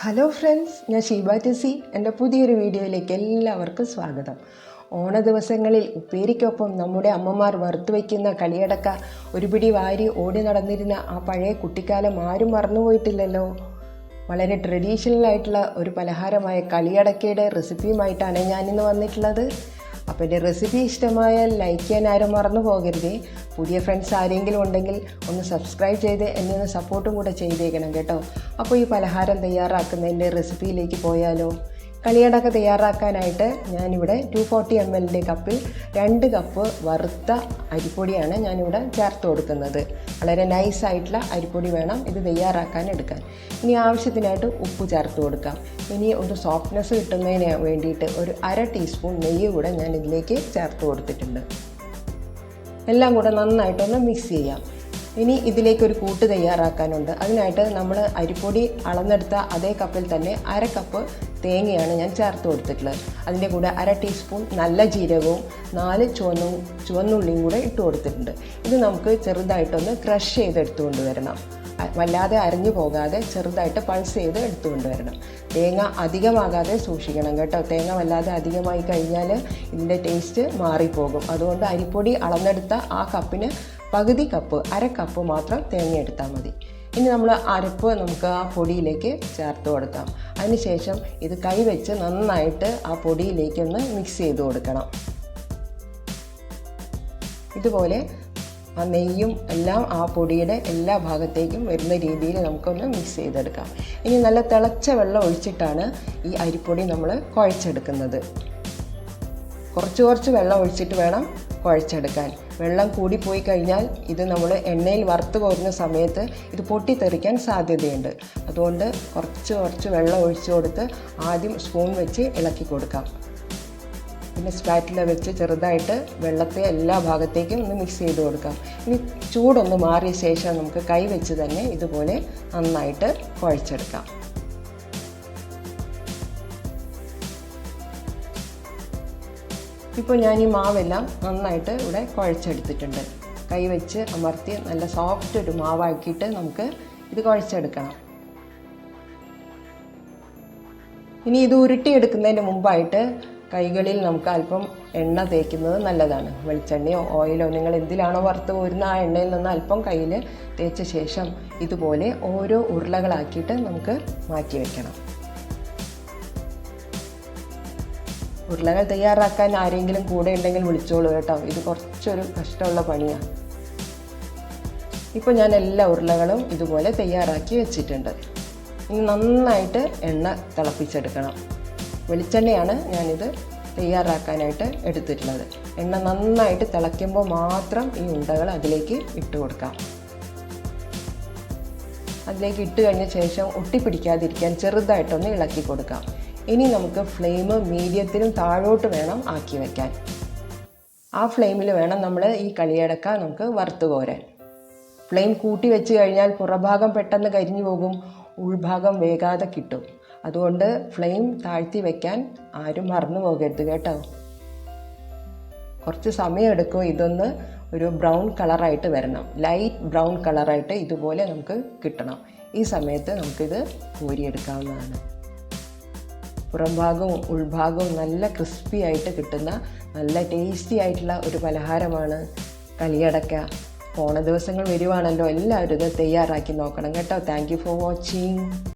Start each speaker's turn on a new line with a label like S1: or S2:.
S1: Hello friends, ഞാൻ ഷീബ ടെസി. എൻ്റെ പുതിയൊരു വീഡിയോയിലേക്ക് എല്ലാവർക്കും സ്വാഗതം. ഓണ ദിവസങ്ങളിൽ ഉപ്പേരിക്കൊപ്പം നമ്മുടെ അമ്മമാർ വറുത്തു വയ്ക്കുന്ന കളിയടക്ക ഒരു പിടി വാരി ഓടി നടന്നിരുന്ന ആ പഴയ കുട്ടിക്കാലം ആരും മറന്നുപോയിട്ടില്ലല്ലോ. വളരെ ട്രഡീഷണൽ ആയിട്ടുള്ള ഒരു പലഹാരമായ കളിയടക്കയുടെ റെസിപ്പിയുമായിട്ടാണ് ഞാനിന്ന് വന്നിട്ടുള്ളത്. അപ്പോൾ എൻ്റെ റെസിപ്പി ഇഷ്ടമായാൽ ലൈക്ക് ചെയ്യാൻ ആരും മറന്നു പോകരുതേ. പുതിയ ഫ്രണ്ട്സ് ആരെങ്കിലും ഉണ്ടെങ്കിൽ ഒന്ന് സബ്സ്ക്രൈബ് ചെയ്ത് എന്നെ ഒന്ന് സപ്പോർട്ടും കൂടെ ചെയ്തേക്കണം കേട്ടോ. അപ്പോൾ ഈ പലഹാരം തയ്യാറാക്കുന്നതിൻ്റെ റെസിപ്പിയിലേക്ക് പോയാലോ. കളിയടക്ക തയ്യാറാക്കാനായിട്ട് ഞാനിവിടെ 240 ml കപ്പിൽ 2 കപ്പ് വറുത്ത അരിപ്പൊടിയാണ് ഞാനിവിടെ ചേർത്ത് കൊടുക്കുന്നത്. വളരെ നൈസായിട്ടുള്ള അരിപ്പൊടി വേണം ഇത് തയ്യാറാക്കാൻ എടുക്കാൻ. ഇനി ആവശ്യത്തിനായിട്ട് ഉപ്പ് ചേർത്ത് കൊടുക്കാം. ഇനി ഒരു സോഫ്റ്റ്നെസ് കിട്ടുന്നതിന് വേണ്ടിയിട്ട് ഒരു 1/2 ടീസ്പൂൺ നെയ്യ് കൂടെ ഞാൻ ഇതിലേക്ക് ചേർത്ത് കൊടുത്തിട്ടുണ്ട്. എല്ലാം കൂടെ നന്നായിട്ടൊന്ന് മിക്സ് ചെയ്യാം. ഇനി ഇതിലേക്കൊരു കൂട്ട് തയ്യാറാക്കാനുണ്ട്. അതിനായിട്ട് നമ്മൾ അരിപ്പൊടി അളന്നെടുത്ത അതേ കപ്പിൽ തന്നെ 1/2 കപ്പ് തേങ്ങയാണ് ഞാൻ ചേർത്ത് കൊടുത്തിട്ടുള്ളത്. അതിൻ്റെ കൂടെ 1/2 ടീസ്പൂൺ നല്ല ജീരകവും 4 ചുവന്നുള്ളിയും കൂടെ ഇട്ട് കൊടുത്തിട്ടുണ്ട്. ഇത് നമുക്ക് ചെറുതായിട്ടൊന്ന് ക്രഷ് ചെയ്തെടുത്തുകൊണ്ട് വരണം. വല്ലാതെ അരഞ്ഞു പോകാതെ ചെറുതായിട്ട് പൾസ് ചെയ്ത് എടുത്തുകൊണ്ട് വരണം. തേങ്ങ അധികമാകാതെ സൂക്ഷിക്കണം കേട്ടോ. തേങ്ങ വല്ലാതെ അധികമായി കഴിഞ്ഞാൽ ഇതിൻ്റെ ടേസ്റ്റ് മാറിപ്പോകും. അതുകൊണ്ട് അരിപ്പൊടി അളന്നെടുത്ത ആ കപ്പിന് പകുതി കപ്പ് 1/2 കപ്പ് മാത്രം തേങ്ങ എടുത്താൽ മതി. ഇനി നമ്മൾ അരപ്പ് നമുക്ക് ആ പൊടിയിലേക്ക് ചേർത്ത് കൊടുക്കാം. അതിനുശേഷം ഇത് കൈവച്ച് നന്നായിട്ട് ആ പൊടിയിലേക്കൊന്ന് മിക്സ് ചെയ്ത് കൊടുക്കണം. ഇതുപോലെ ആ നെയ്യും എല്ലാം ആ പൊടിയുടെ എല്ലാ ഭാഗത്തേക്കും വരുന്ന രീതിയിൽ നമുക്കൊന്ന് മിക്സ് ചെയ്തെടുക്കാം. ഇനി നല്ല തിളച്ച വെള്ളം ഒഴിച്ചിട്ടാണ് ഈ അരിപ്പൊടി നമ്മൾ കുഴച്ചെടുക്കുന്നത്. കുറച്ച് വെള്ളം ഒഴിച്ചിട്ട് വേണം കുഴച്ചെടുക്കാൻ. വെള്ളം കൂടിപ്പോയി കഴിഞ്ഞാൽ ഇത് നമ്മൾ എണ്ണയിൽ വറുത്ത് കോരുന്ന സമയത്ത് ഇത് പൊട്ടിത്തെറിക്കാൻ സാധ്യതയുണ്ട്. അതുകൊണ്ട് കുറച്ച് വെള്ളം ഒഴിച്ചു കൊടുത്ത് ആദ്യം സ്പൂൺ വെച്ച് ഇളക്കി കൊടുക്കാം. പിന്നെ സ്പാറ്റില വെച്ച് ചെറുതായിട്ട് വെള്ളത്തെ എല്ലാ ഭാഗത്തേക്കും ഒന്ന് മിക്സ് ചെയ്ത് കൊടുക്കാം. ഇനി ചൂടൊന്ന് മാറിയ ശേഷം നമുക്ക് കൈ വെച്ച് തന്നെ ഇതുപോലെ നന്നായിട്ട് കുഴച്ചെടുക്കാം. ഇപ്പോൾ ഞാൻ ഈ മാവെല്ലാം നന്നായിട്ട് ഇവിടെ കുഴച്ചെടുത്തിട്ടുണ്ട്. കൈ വെച്ച് അമർത്തി നല്ല സോഫ്റ്റ് ഒരു മാവാക്കിയിട്ട് നമുക്ക് ഇത് കുഴച്ചെടുക്കണം. ഇനി ഇത് ഉരുട്ടിയെടുക്കുന്നതിന് മുമ്പായിട്ട് കൈകളിൽ നമുക്ക് അല്പം എണ്ണ തേക്കുന്നത് നല്ലതാണ്. വെളിച്ചെണ്ണയോ ഓയിലോ നിങ്ങൾ എന്തിലാണോ വറുത്ത് കോരുന്ന ആ എണ്ണയിൽ നിന്ന് അല്പം കയ്യിൽ തേച്ച ശേഷം ഇതുപോലെ ഓരോ ഉരുളകളാക്കിയിട്ട് നമുക്ക് മാറ്റി വയ്ക്കണം. ഉരുളകൾ തയ്യാറാക്കാൻ ആരെങ്കിലും കൂടെ ഉണ്ടെങ്കിൽ വിളിച്ചോളൂ കേട്ടോ. ഇത് കുറച്ചൊരു കഷ്ടമുള്ള പണിയാണ്. ഇപ്പോൾ ഞാൻ എല്ലാ ഉരുളകളും ഇതുപോലെ തയ്യാറാക്കി വെച്ചിട്ടുണ്ട്. ഇനി നന്നായിട്ട് എണ്ണ തിളപ്പിച്ചെടുക്കണം. വെളിച്ചെണ്ണയാണ് ഞാനിത് തയ്യാറാക്കാനായിട്ട് എടുത്തിട്ടുള്ളത്. എണ്ണ നന്നായിട്ട് തിളയ്ക്കുമ്പോൾ മാത്രം ഈ ഉണ്ടകൾ അതിലേക്ക് ഇട്ട് കൊടുക്കാം. അതിലേക്ക് ഇട്ട് കഴിഞ്ഞ ശേഷം ഒട്ടിപ്പിടിക്കാതിരിക്കാൻ ചെറുതായിട്ടൊന്ന് ഇളക്കി കൊടുക്കാം. ഇനി നമുക്ക് ഫ്ലെയിം മീഡിയത്തിനും താഴോട്ട് വേണം ആക്കി വയ്ക്കാൻ. ആ ഫ്ലെയിമിൽ വേണം നമ്മൾ ഈ കളിയടക്ക നമുക്ക് വറുത്ത് കോരാൻ. ഫ്ലെയിം കൂട്ടി വെച്ച് കഴിഞ്ഞാൽ പുറഭാഗം പെട്ടെന്ന് കരിഞ്ഞു പോകും, ഉൾഭാഗം വേകാതെ കിട്ടും. അതുകൊണ്ട് ഫ്ലെയിം താഴ്ത്തി വയ്ക്കാൻ ആരും മറന്നു പോകരുത് കേട്ടോ. കുറച്ച് സമയം എടുക്കും ഇതൊന്ന് ഒരു ബ്രൗൺ കളറായിട്ട് വരണം. ലൈറ്റ് ബ്രൗൺ കളറായിട്ട് ഇതുപോലെ നമുക്ക് കിട്ടണം. ഈ സമയത്ത് നമുക്കിത് കോരിയെടുക്കാവുന്നതാണ്. പുറംഭാഗവും ഉൾഭാഗവും നല്ല ക്രിസ്പി ആയിട്ട് കിട്ടുന്ന നല്ല ടേസ്റ്റി ആയിട്ടുള്ള ഒരു പലഹാരമാണ് കളിയടക്ക. ഓണ ദിവസങ്ങൾ വരുവാണല്ലോ, എല്ലാവരും ഇത് തയ്യാറാക്കി നോക്കണം കേട്ടോ. Thank you for watching.